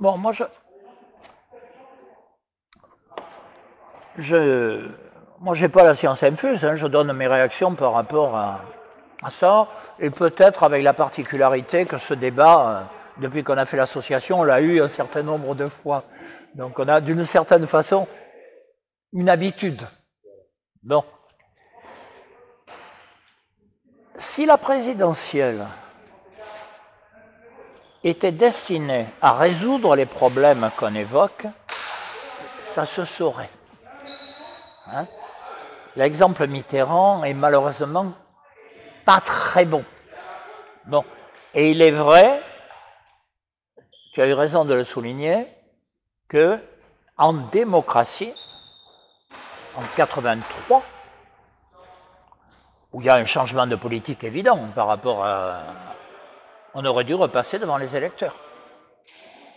Bon, moi, j'ai pas la science infuse, hein, je donne mes réactions par rapport à ça, et peut-être avec la particularité que ce débat, depuis qu'on a fait l'association, on l'a eu un certain nombre de fois. Donc on a d'une certaine façon une habitude. Bon. Si la présidentielle était destinée à résoudre les problèmes qu'on évoque, ça se saurait. Hein? L'exemple Mitterrand est malheureusement pas très bon. Bon. Et il est vrai, tu as eu raison de le souligner, que en démocratie, en 83, où il y a un changement de politique évident par rapport à... On aurait dû repasser devant les électeurs.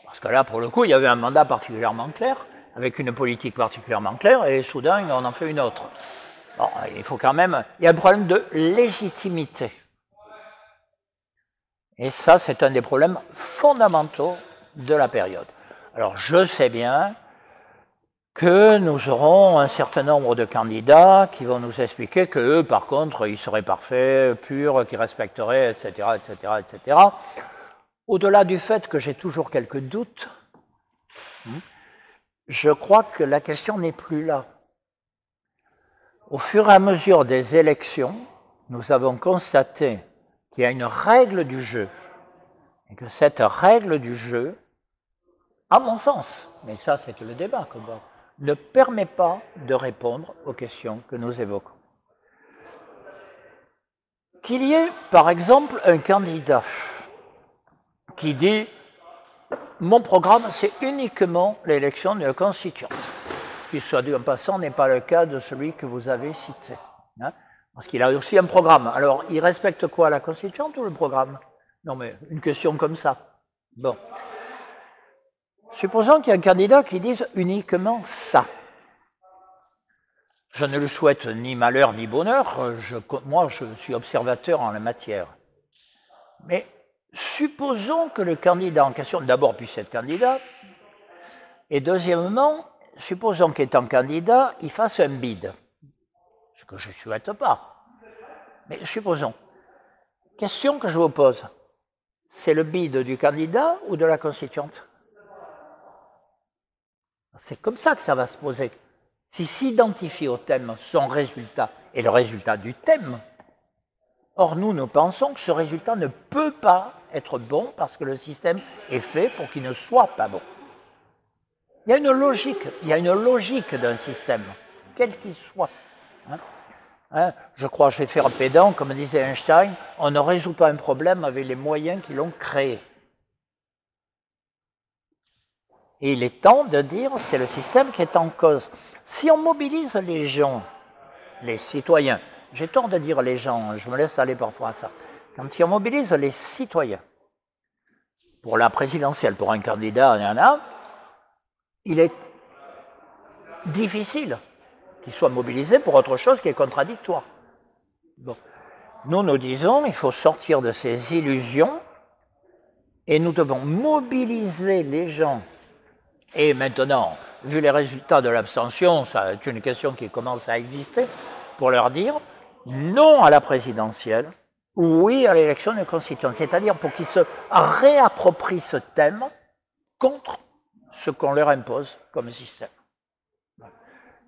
Parce que là, pour le coup, il y avait un mandat particulièrement clair, avec une politique particulièrement claire, et soudain, on en fait une autre. Bon, il faut quand même... Il y a un problème de légitimité. Et ça, c'est un des problèmes fondamentaux de la période. Alors, je sais bien que nous aurons un certain nombre de candidats qui vont nous expliquer qu'eux, par contre, ils seraient parfaits, purs, qu'ils respecteraient, etc., etc., etc. Au-delà du fait que j'ai toujours quelques doutes, je crois que la question n'est plus là. Au fur et à mesure des élections, nous avons constaté qu'il y a une règle du jeu, et que cette règle du jeu, à mon sens, mais ça c'est le débat qu'on va, ne permet pas de répondre aux questions que nous évoquons. Qu'il y ait, par exemple, un candidat qui dit « Mon programme, c'est uniquement l'élection d'une constituante », qui, soit dit en passant, n'est pas le cas de celui que vous avez cité. Hein, parce qu'il a aussi un programme. Alors, il respecte quoi, la constituante ou le programme? Non, mais une question comme ça. Bon. Supposons qu'il y a un candidat qui dise uniquement ça. Je ne le souhaite ni malheur ni bonheur, moi je suis observateur en la matière. Mais supposons que le candidat en question, d'abord, puisse être candidat, et deuxièmement, supposons qu'étant candidat, il fasse un bid. Ce que je ne souhaite pas. Mais supposons. Question que je vous pose. C'est le bid du candidat ou de la constituante? C'est comme ça que ça va se poser. S'il s'identifie au thème, son résultat est le résultat du thème. Or, nous pensons que ce résultat ne peut pas être bon parce que le système est fait pour qu'il ne soit pas bon. Il y a une logique d'un système, quel qu'il soit. Je crois, je vais faire un pédant, comme disait Einstein, on ne résout pas un problème avec les moyens qui l'ont créé. Et il est temps de dire, c'est le système qui est en cause. Si on mobilise les gens, les citoyens, j'ai tort de dire les gens, je me laisse aller parfois à ça. Quand on mobilise les citoyens, pour la présidentielle, pour un candidat, il y en a, il est difficile qu'il soit mobilisé pour autre chose qui est contradictoire. Bon. Nous disons, il faut sortir de ces illusions et nous devons mobiliser les gens. Et maintenant, vu les résultats de l'abstention, ça est une question qui commence à exister, pour leur dire non à la présidentielle, oui à l'élection de constituante. C'est-à-dire pour qu'ils se réapproprient ce thème contre ce qu'on leur impose comme système.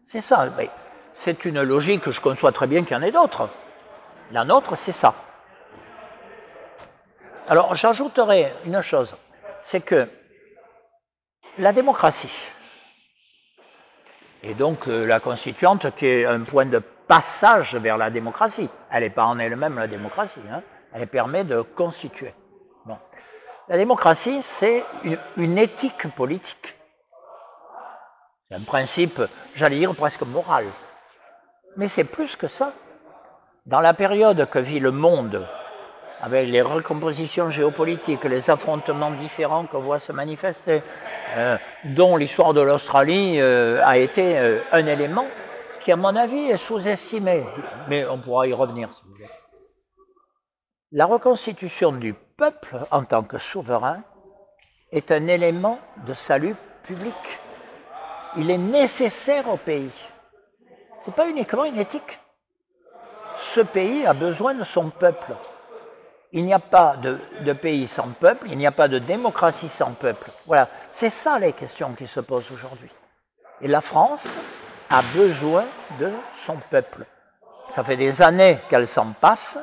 C'est ça. Mais c'est une logique que je conçois très bien qu'il y en ait d'autres. La nôtre, c'est ça. Alors, j'ajouterai une chose, c'est que la démocratie, et donc la constituante qui est un point de passage vers la démocratie, elle n'est pas en elle-même la démocratie, hein, elle permet de constituer. Bon. La démocratie, c'est une éthique politique. C'est un principe, j'allais dire, presque moral. Mais c'est plus que ça. Dans la période que vit le monde, avec les recompositions géopolitiques, les affrontements différents qu'on voit se manifester, dont l'histoire de l'Australie a été un élément qui, à mon avis, est sous-estimé. Mais on pourra y revenir, si vous voulez. La reconstitution du peuple en tant que souverain est un élément de salut public. Il est nécessaire au pays. Ce n'est pas uniquement une éthique. Ce pays a besoin de son peuple. Il n'y a pas de pays sans peuple, il n'y a pas de démocratie sans peuple. Voilà, c'est ça les questions qui se posent aujourd'hui. Et la France a besoin de son peuple. Ça fait des années qu'elle s'en passe,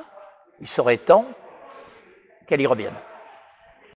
il serait temps qu'elle y revienne.